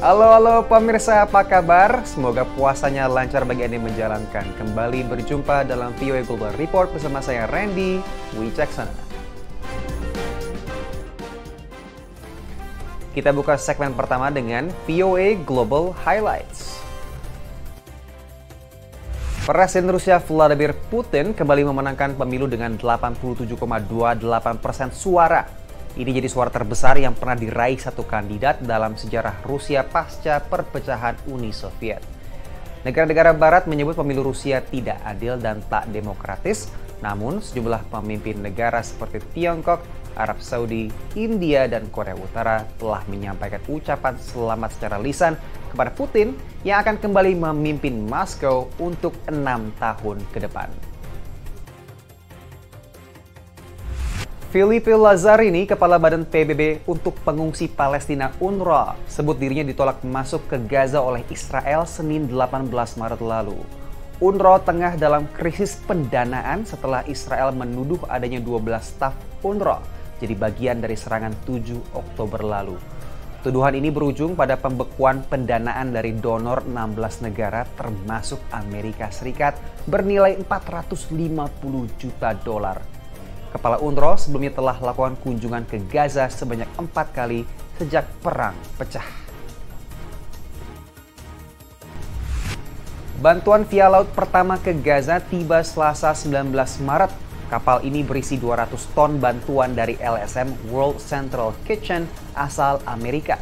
Halo pemirsa, apa kabar? Semoga puasanya lancar bagi Anda yang menjalankan. Kembali berjumpa dalam VOA Global Report bersama saya Randy Wicaksana. Kita buka segmen pertama dengan VOA Global Highlights. Presiden Rusia Vladimir Putin kembali memenangkan pemilu dengan 87,28% suara. Ini jadi suara terbesar yang pernah diraih satu kandidat dalam sejarah Rusia pasca perpecahan Uni Soviet. Negara-negara Barat menyebut pemilu Rusia tidak adil dan tak demokratis, namun sejumlah pemimpin negara seperti Tiongkok, Arab Saudi, India, dan Korea Utara telah menyampaikan ucapan selamat secara lisan kepada Putin yang akan kembali memimpin Moskow untuk 6 tahun ke depan. Filipe Lazzarini, Kepala Badan PBB untuk Pengungsi Palestina UNRWA, sebut dirinya ditolak masuk ke Gaza oleh Israel Senin 18 Maret lalu. UNRWA tengah dalam krisis pendanaan setelah Israel menuduh adanya 12 staf UNRWA jadi bagian dari serangan 7 Oktober lalu. Tuduhan ini berujung pada pembekuan pendanaan dari donor 16 negara termasuk Amerika Serikat bernilai 450 juta dolar. Kepala UNRWA sebelumnya telah lakukan kunjungan ke Gaza sebanyak 4 kali sejak perang pecah. Bantuan via laut pertama ke Gaza tiba Selasa 19 Maret. Kapal ini berisi 200 ton bantuan dari LSM World Central Kitchen asal Amerika.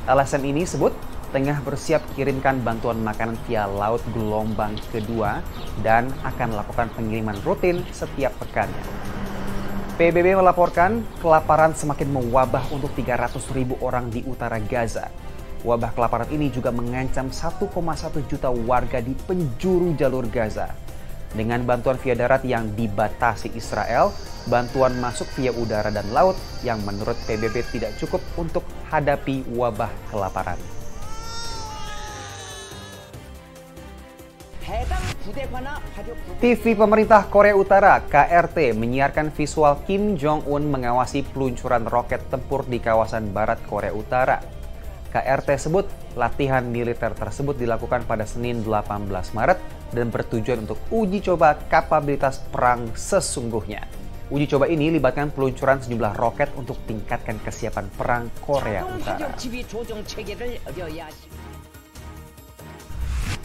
LSM ini sebut tengah bersiap kirimkan bantuan makanan via laut gelombang kedua dan akan melakukan pengiriman rutin setiap pekannya. PBB melaporkan kelaparan semakin mewabah untuk 300.000 orang di utara Gaza. Wabah kelaparan ini juga mengancam 1,1 juta warga di penjuru jalur Gaza. Dengan bantuan via darat yang dibatasi Israel, bantuan masuk via udara dan laut yang menurut PBB tidak cukup untuk hadapi wabah kelaparan. TV pemerintah Korea Utara KRT menyiarkan visual Kim Jong-un mengawasi peluncuran roket tempur di kawasan barat Korea Utara. KRT sebut latihan militer tersebut dilakukan pada Senin 18 Maret dan bertujuan untuk uji coba kapabilitas perang sesungguhnya. Uji coba ini libatkan peluncuran sejumlah roket untuk tingkatkan kesiapan perang Korea Utara.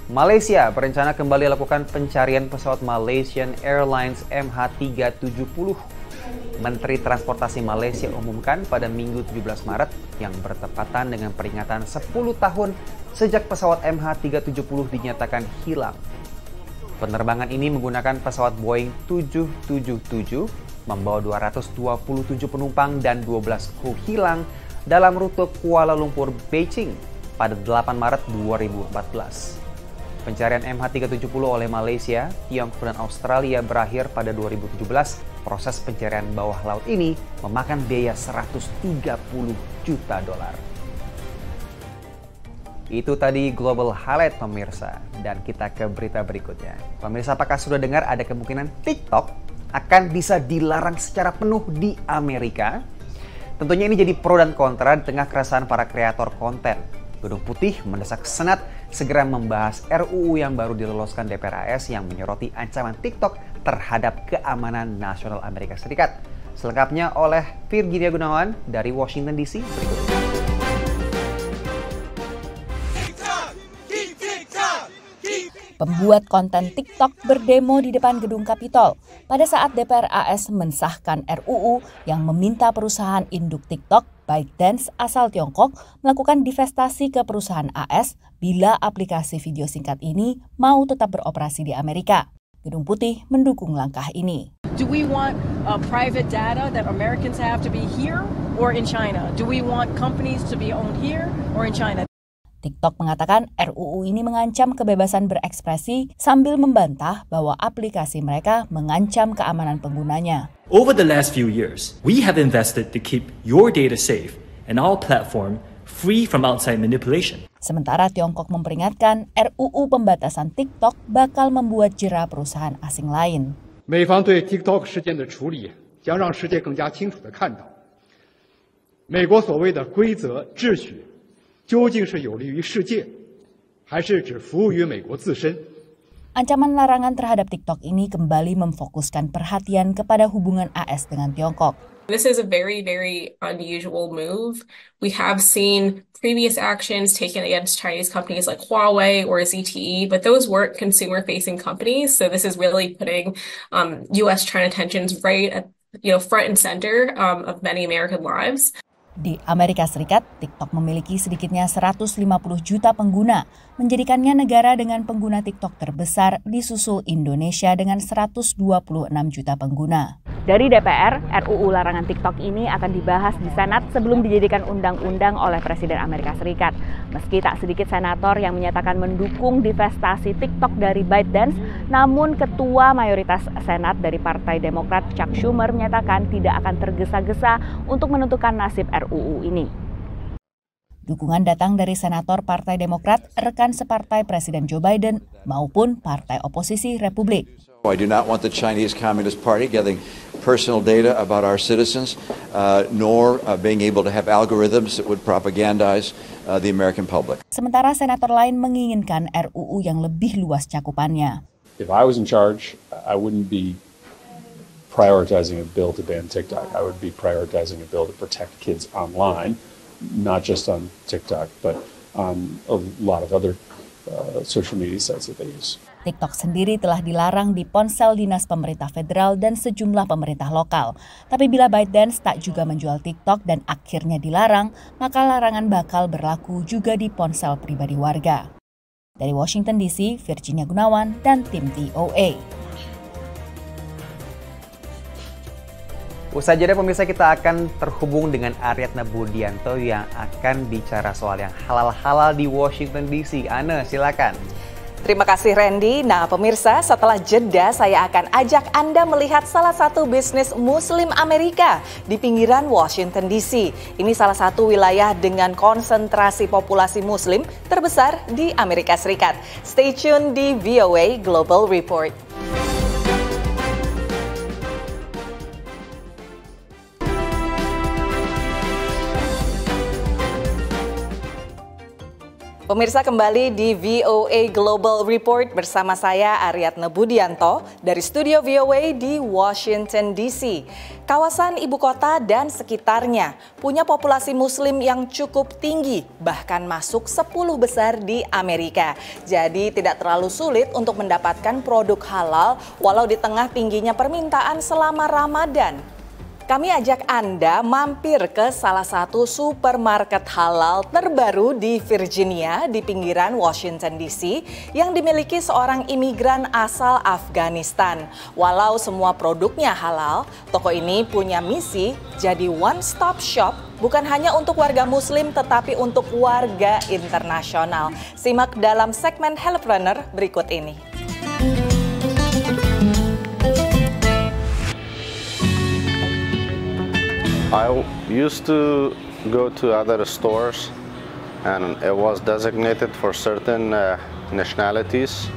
Malaysia berencana kembali lakukan pencarian pesawat Malaysian Airlines MH370. Menteri Transportasi Malaysia umumkan pada Minggu 17 Maret yang bertepatan dengan peringatan 10 tahun sejak pesawat MH370 dinyatakan hilang. Penerbangan ini menggunakan pesawat Boeing 777 membawa 227 penumpang dan 12 kru hilang dalam rute Kuala Lumpur Beijing pada 8 Maret 2014. Pencarian MH370 oleh Malaysia, Tiongkok, dan Australia berakhir pada 2017. Proses pencarian bawah laut ini memakan biaya 130 juta dolar. Itu tadi Global Highlight pemirsa, dan kita ke berita berikutnya. Pemirsa, apakah sudah dengar ada kemungkinan TikTok akan bisa dilarang secara penuh di Amerika? Tentunya ini jadi pro dan kontra di tengah keresahan para kreator konten. Gedung Putih mendesak Senat segera membahas RUU yang baru diloloskan DPR AS yang menyoroti ancaman TikTok terhadap keamanan nasional Amerika Serikat. Selengkapnya oleh Virginia Gunawan dari Washington DC berikut. Pembuat konten TikTok berdemo di depan gedung Capitol pada saat DPR AS mensahkan RUU yang meminta perusahaan induk TikTok, ByteDance asal Tiongkok, melakukan divestasi ke perusahaan AS bila aplikasi video singkat ini mau tetap beroperasi di Amerika. Gedung Putih mendukung langkah ini. Do we want private data that Americans have to be here or in China? Do we want companies to be owned here or in China? TikTok mengatakan RUU ini mengancam kebebasan berekspresi sambil membantah bahwa aplikasi mereka mengancam keamanan penggunanya. Over the last few years, we have invested to keep your data safe and our platform free from outside manipulation. Sementara Tiongkok memperingatkan RUU pembatasan TikTok bakal membuat jera perusahaan asing lain. 美方对 TikTok 事件的处理将让世界更加清楚地看到，美国所谓的规则秩序究竟是有利于世界，还是只服务于美国自身？ Ancaman larangan terhadap TikTok ini kembali memfokuskan perhatian kepada hubungan AS dengan Tiongkok. This is a very, very unusual move. We have seen previous actions taken against Chinese companies like Huawei or ZTE, but those weren't consumer-facing companies. So this is really putting U.S.-China tensions right at front and center of many American lives. Di Amerika Serikat, TikTok memiliki sedikitnya 150 juta pengguna, menjadikannya negara dengan pengguna TikTok terbesar disusul Indonesia dengan 126 juta pengguna. Dari DPR, RUU larangan TikTok ini akan dibahas di Senat sebelum dijadikan undang-undang oleh Presiden Amerika Serikat. Meski tak sedikit senator yang menyatakan mendukung divestasi TikTok dari ByteDance, namun Ketua Mayoritas Senat dari Partai Demokrat Chuck Schumer menyatakan tidak akan tergesa-gesa untuk menentukan nasib RUU ini. Dukungan datang dari Senator Partai Demokrat, rekan separtai Presiden Joe Biden, maupun Partai Oposisi Republik. I do not want the Chinese Communist Party getting personal data about our citizens, nor being able to have algorithms that would propagandize the American public. Sementara senator lain menginginkan RUU yang lebih luas cakupannya. If I was in charge, I wouldn't be prioritizing a bill to ban TikTok. I would be prioritizing a bill to protect kids online, not just on TikTok, but on a lot of other social media sites that they use. TikTok sendiri telah dilarang di ponsel dinas pemerintah federal dan sejumlah pemerintah lokal. Tapi bila ByteDance tak juga menjual TikTok dan akhirnya dilarang, maka larangan bakal berlaku juga di ponsel pribadi warga. Dari Washington DC, Virginia Gunawan dan tim VOA. Usai jeda pemirsa, kita akan terhubung dengan Aryatna Budianto yang akan bicara soal yang halal-halal di Washington DC. Ana, silakan. Terima kasih Randy. Nah pemirsa, setelah jeda saya akan ajak Anda melihat salah satu bisnis Muslim Amerika di pinggiran Washington DC. Ini salah satu wilayah dengan konsentrasi populasi Muslim terbesar di Amerika Serikat. Stay tune di VOA Global Report. Pemirsa, kembali di VOA Global Report bersama saya Aryatna Budianto dari studio VOA di Washington DC. Kawasan ibu kota dan sekitarnya punya populasi muslim yang cukup tinggi, bahkan masuk 10 besar di Amerika. Jadi tidak terlalu sulit untuk mendapatkan produk halal walau di tengah tingginya permintaan selama Ramadan. Kami ajak Anda mampir ke salah satu supermarket halal terbaru di Virginia di pinggiran Washington DC yang dimiliki seorang imigran asal Afghanistan. Walau semua produknya halal, toko ini punya misi jadi one-stop shop bukan hanya untuk warga muslim tetapi untuk warga internasional. Simak dalam segmen Healthpreneur berikut ini. I used to go to other stores and it was designated for certain nationalities,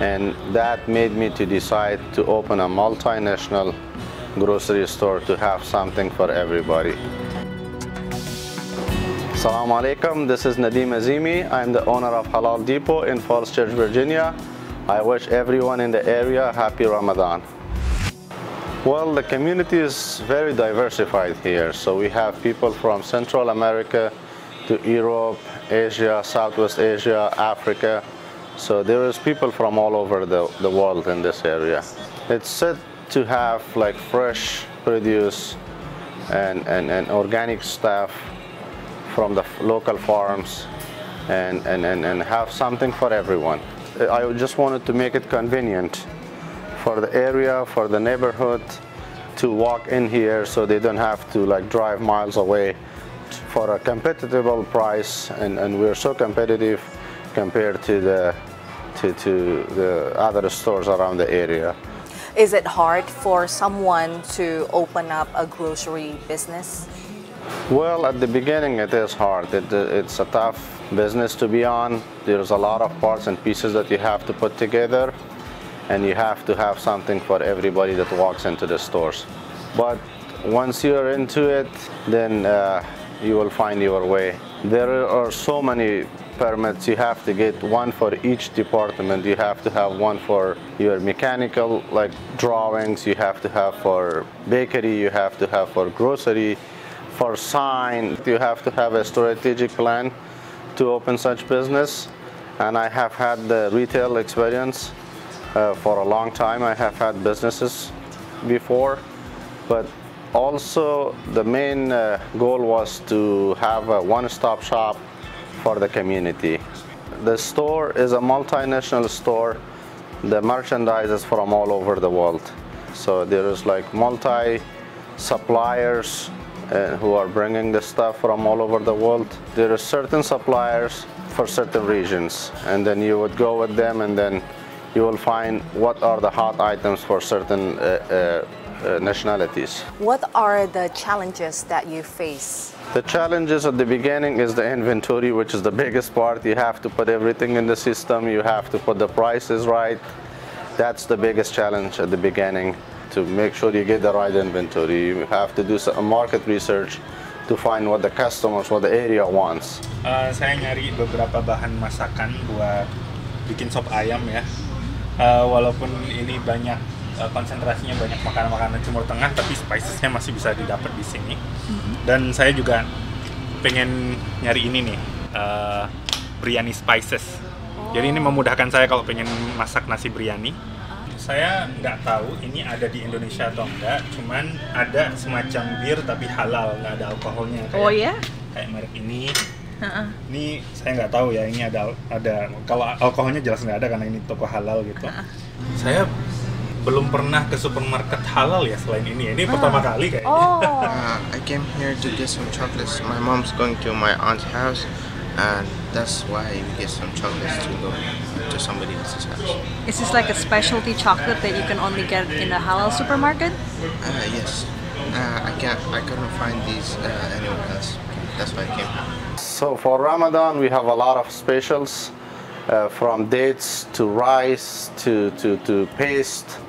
and that made me to decide to open a multinational grocery store to have something for everybody. Assalamu alaikum, this is Nadim Azimi. I'm the owner of Halal Depot in Falls Church, Virginia. I wish everyone in the area happy Ramadan. Well, the community is very diversified here. So we have people from Central America to Europe, Asia, Southwest Asia, Africa. So there is people from all over the world in this area. It's said to have like fresh produce and organic stuff from the local farms and have something for everyone. I just wanted to make it convenient for the area, for the neighborhood to walk in here so they don't have to like drive miles away for a competitive price, and we're so competitive compared to the other stores around the area. Is it hard for someone to open up a grocery business? Well, at the beginning it is hard. It's a tough business to be on. There's a lot of parts and pieces that you have to put together, and you have to have something for everybody that walks into the stores. But once you're into it, then you will find your way There are so many permits. You have to get one for each department. You have to have one for your mechanical, like drawings. You have to have for bakery. You have to have for grocery, for sign. You have to have a strategic plan to open such business. And I have had the retail experience for a long time. I have had businesses before, but also the main goal was to have a one-stop shop for the community. The store is a multinational store. The merchandise is from all over the world. So there is like multi-suppliers who are bringing the stuff from all over the world. There are certain suppliers for certain regions, and then you would go with them, and then you will find what are the hot items for certain nationalities. What are the challenges that you face? The challenges at the beginning is the inventory, which is the biggest part. You have to put everything in the system. You have to put the prices right. That's the biggest challenge at the beginning, to make sure you get the right inventory. You have to do some market research to find what the customers, what the area wants. Saya nyari beberapa bahan masakan buat bikin sop ayam ya. Walaupun ini banyak konsentrasinya banyak makanan-makanan Timur Tengah, tapi spicesnya masih bisa didapat di sini. Dan saya juga pengen nyari ini nih, biryani spices. Jadi ini memudahkan saya kalau pengen masak nasi biryani. Saya nggak tahu ini ada di Indonesia atau enggak, cuman ada semacam bir tapi halal, nggak ada alkoholnya. Kayak merek ini. Ini saya nggak tahu ya, ini ada kalau alkoholnya jelas nggak ada karena ini toko halal gitu. Saya belum pernah ke supermarket halal ya selain ini. Ini pertama kali kayaknya. I came here to get some chocolates. My mom's going to my aunt's house, and that's why we get some chocolates to go to somebody else's house. Is this like a specialty chocolate that you can only get in a halal supermarket? Yes. I couldn't find these anywhere else. That's why I came here. So for Ramadan, we have a lot of specials, from dates to rice to paste.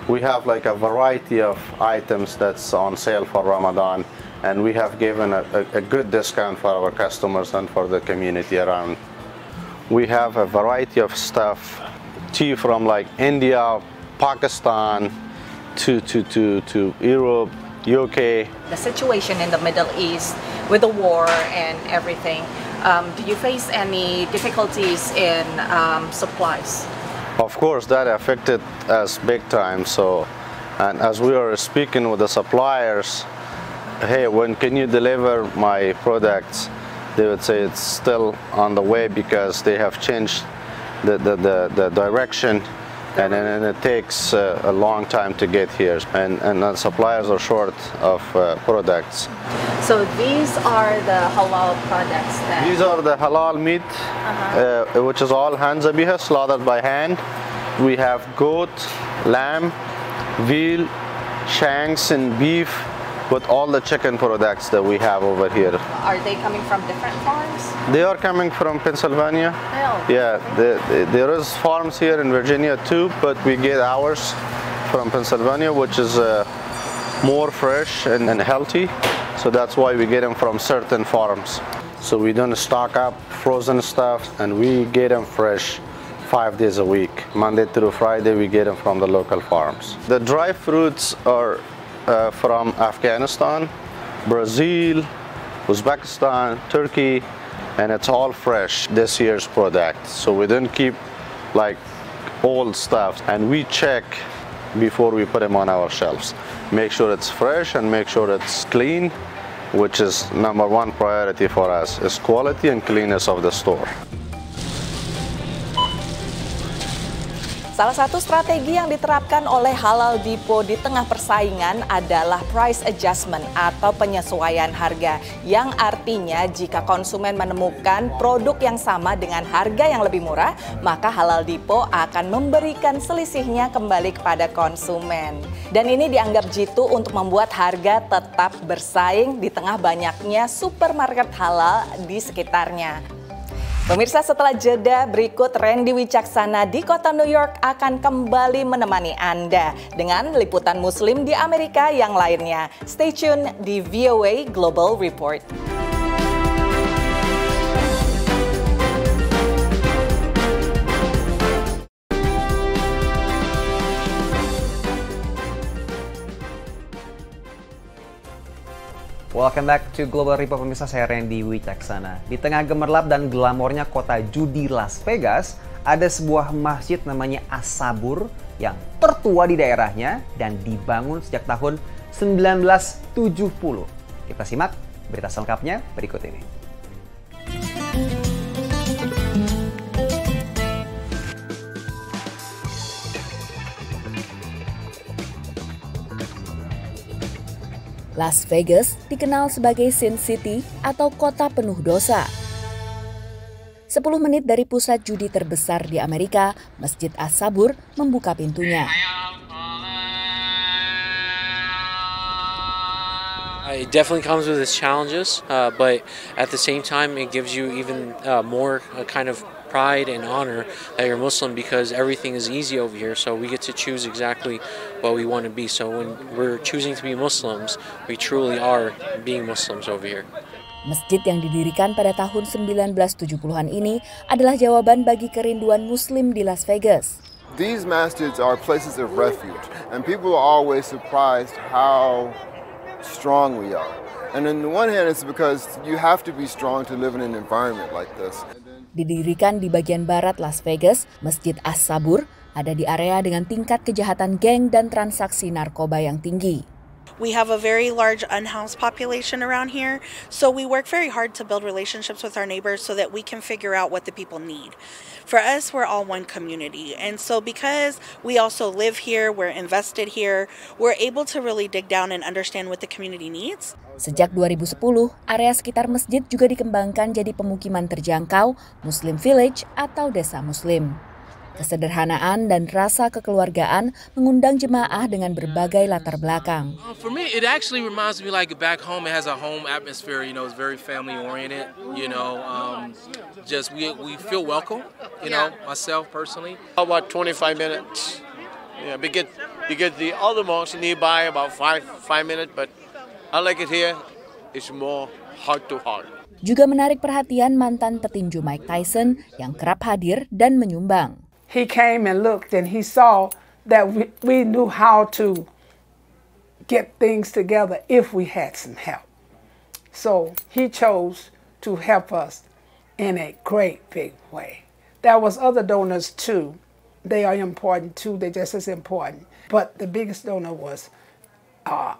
We have like a variety of items that's on sale for Ramadan, and we have given a good discount for our customers and for the community around. We have a variety of stuff, tea from like India, Pakistan, to Europe, UK. The situation in the Middle East with the war and everything, do you face any difficulties in supplies? Of course, that affected us big time. So, and as we were speaking with the suppliers, hey, when can you deliver my products? They would say it's still on the way because they have changed the direction, and it takes a long time to get here, and the suppliers are short of products. So these are the halal products then? These are the halal meat, which is all hand zabiha, slaughtered by hand. We have goat, lamb, veal, shanks, and beef, with all the chicken products that we have over here. Are they coming from different farms? They are coming from Pennsylvania. Yeah, there is farms here in Virginia too, but we get ours from Pennsylvania, which is more fresh and healthy. So that's why we get them from certain farms. So we don't stock up frozen stuff, and we get them fresh 5 days a week. Monday through Friday, we get them from the local farms. The dry fruits are from Afghanistan, Brazil, Uzbekistan, Turkey, and it's all fresh, this year's product. So we don't keep like old stuff, and we check before we put them on our shelves. Make sure it's fresh and make sure it's clean, which is #1 priority for us, is quality and cleanness of the store. Salah satu strategi yang diterapkan oleh Halal Depot di tengah persaingan adalah price adjustment atau penyesuaian harga, yang artinya jika konsumen menemukan produk yang sama dengan harga yang lebih murah, maka Halal Depot akan memberikan selisihnya kembali kepada konsumen. Dan ini dianggap jitu untuk membuat harga tetap bersaing di tengah banyaknya supermarket halal di sekitarnya. Pemirsa, setelah jeda berikut, Randy Wicaksana di kota New York akan kembali menemani Anda dengan liputan Muslim di Amerika yang lainnya. Stay tune di VOA Global Report. Welcome back to Global Report, pemirsa. Saya Randy Wicaksana. Di tengah gemerlap dan glamornya kota judi Las Vegas, ada sebuah masjid namanya As-Sabur yang tertua di daerahnya dan dibangun sejak tahun 1970. Kita simak berita selengkapnya berikut ini. Las Vegas dikenal sebagai Sin City atau kota penuh dosa. 10 menit dari pusat judi terbesar di Amerika, Masjid As-Sabur membuka pintunya. It definitely comes with its challenges, but at the same time, it gives you even more kind of pride and honor that you're Muslim because everything is easy over here. So we get to choose exactly what we want to be. So when we're choosing to be Muslims, we truly are being Muslims over here. Masjid yang didirikan pada tahun 1970-an ini adalah jawaban bagi kerinduan Muslim di Las Vegas. These masjids are places of refuge, and people are always surprised how strong we are. And on the one hand, it's because you have to be strong to live in an environment like this. Didirikan di bagian barat Las Vegas, Masjid As-Sabur ada di area dengan tingkat kejahatan geng dan transaksi narkoba yang tinggi. We have a very large unhoused population around here, so we work very hard to build relationships with our neighbors so that we can figure out what the people need. For us, we're all one community, and so because we also live here, we're invested here, we're able to really dig down and understand what the community needs. Sejak 2010, area sekitar masjid juga dikembangkan jadi pemukiman terjangkau, Muslim Village atau desa Muslim. Kesederhanaan dan rasa kekeluargaan mengundang jemaah dengan berbagai latar belakang. For me, it actually reminds me like back home. It has a home atmosphere. You know, it's very family oriented. You know, just we feel welcome. You know, myself personally. About 25 minutes. Yeah, because the other mosques nearby about five minutes, but I like it here. It's more heart to heart. Juga menarik perhatian mantan petinju Mike Tyson yang kerap hadir dan menyumbang. He came and looked and he saw that we knew how to get things together if we had some help. So he chose to help us in a great big way. There was other donors too. They are important too, they're just as important. But the biggest donor was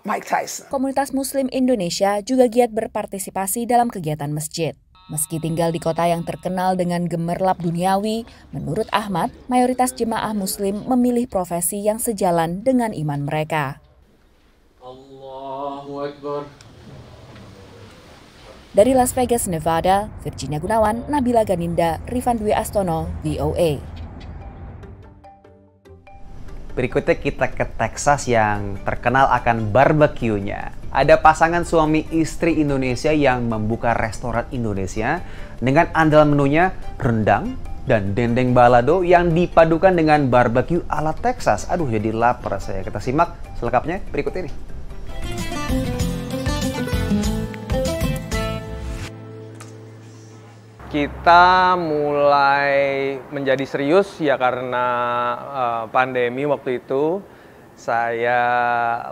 Mike Tyson. Komunitas Muslim Indonesia juga giat berpartisipasi dalam kegiatan masjid. Meski tinggal di kota yang terkenal dengan gemerlap duniawi, menurut Ahmad, mayoritas jemaah Muslim memilih profesi yang sejalan dengan iman mereka. Allahu Akbar. Dari Las Vegas, Nevada, Virginia Gunawan, Nabila Ganinda, Rifan Dwi Astono, VOA. Berikutnya kita ke Texas yang terkenal akan barbeque-nya. Ada pasangan suami istri Indonesia yang membuka restoran Indonesia dengan andalan menunya rendang dan dendeng balado yang dipadukan dengan barbeque ala Texas. Aduh, jadi lapar saya. Kita simak selengkapnya berikut ini. Kita mulai menjadi serius ya karena pandemi waktu itu. Saya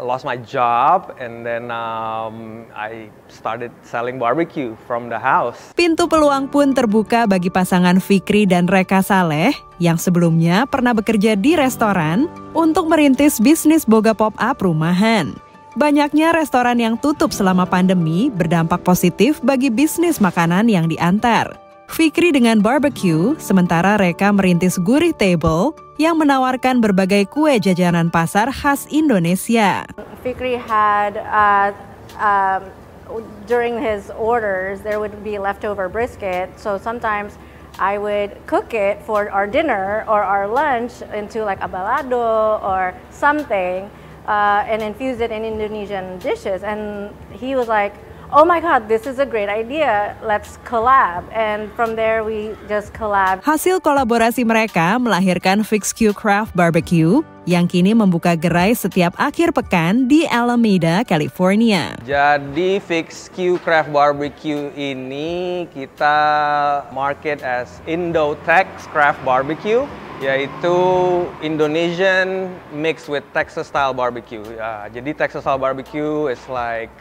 lost my job and then I started selling barbecue from the house. Pintu peluang pun terbuka bagi pasangan Fikri dan Reka Saleh yang sebelumnya pernah bekerja di restoran untuk merintis bisnis boga pop-up rumahan. Banyaknya restoran yang tutup selama pandemi berdampak positif bagi bisnis makanan yang diantar. Fikri dengan barbecue, sementara Reka merintis Gurih Table yang menawarkan berbagai kue jajanan pasar khas Indonesia. Fikri had, during his orders, there would be leftover brisket, so sometimes I would cook it for our dinner or our lunch into like a balado or something and infuse it in Indonesian dishes. And he was like, oh my God, this is a great idea. Let's collab. And from there we just collab. Hasil kolaborasi mereka melahirkan Fix Q Craft Barbecue yang kini membuka gerai setiap akhir pekan di Alameda, California. Jadi Fix Q Craft Barbecue ini kita market as Indo-Tex Craft Barbecue, yaitu Indonesian mixed with Texas style barbecue. Jadi Texas style barbecue is like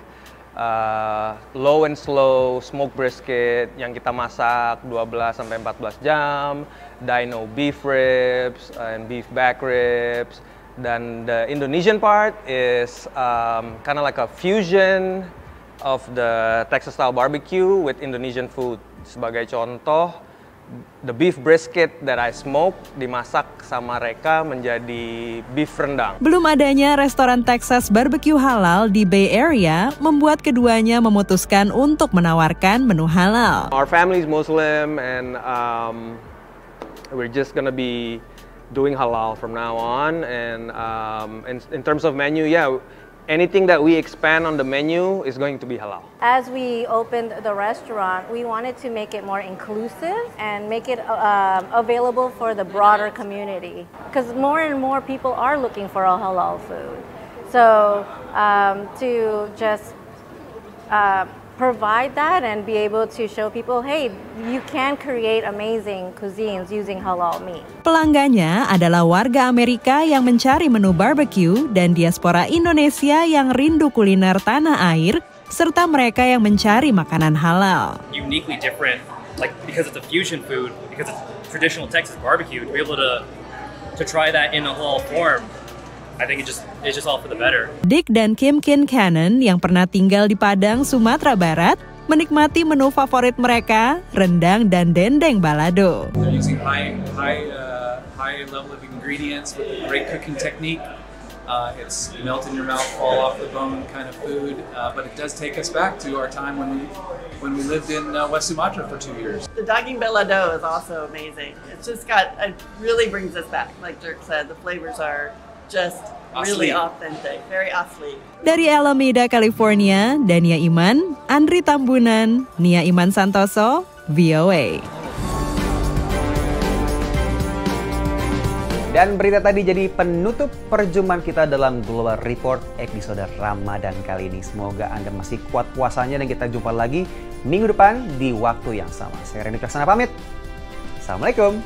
low and slow smoked brisket yang kita masak 12-14 jam, dino beef ribs and beef back ribs. Dan the Indonesian part is kind of like a fusion of the Texas style barbecue with Indonesian food. Sebagai contoh, the beef brisket that I smoke dimasak sama Reka menjadi beef rendang. Belum adanya restoran Texas barbecue halal di Bay Area membuat keduanya memutuskan untuk menawarkan menu halal. Our family is Muslim and we're just gonna be doing halal from now on. And in terms of menu, yeah, anything that we expand on the menu is going to be halal. As we opened the restaurant, we wanted to make it more inclusive and make it available for the broader community. Because more and more people are looking for a halal food. So to just provide that and be able to show people, hey, you can create amazing cuisines using halal meat. Pelanggannya adalah warga Amerika yang mencari menu barbecue dan diaspora Indonesia yang rindu kuliner tanah air, serta mereka yang mencari makanan halal. Uniquely different, like because it's a fusion food, because it's traditional Texas barbecue, to be able to try that in a halal form. I think it's just all for the better. Dick dan Kim Kincannon yang pernah tinggal di Padang, Sumatera Barat, menikmati menu favorit mereka, rendang dan dendeng balado. They're using high level of ingredients with a great cooking technique. It's melt in your mouth, fall off the bone kind of food, but it does take us back to our time when we lived in West Sumatra for 2 years. The daging balado is also amazing. It's just it really brings us back. Like Dirk said, the flavors are just really authentic, very asli. Dari Alameda, California, Dania Iman, Andri Tambunan, Nia Iman Santoso, VOA. Dan berita tadi jadi penutup perjumpaan kita dalam Global Report episode Ramadan kali ini. Semoga Anda masih kuat puasanya dan kita jumpa lagi minggu depan di waktu yang sama. Saya Reni Krasana pamit. Assalamualaikum.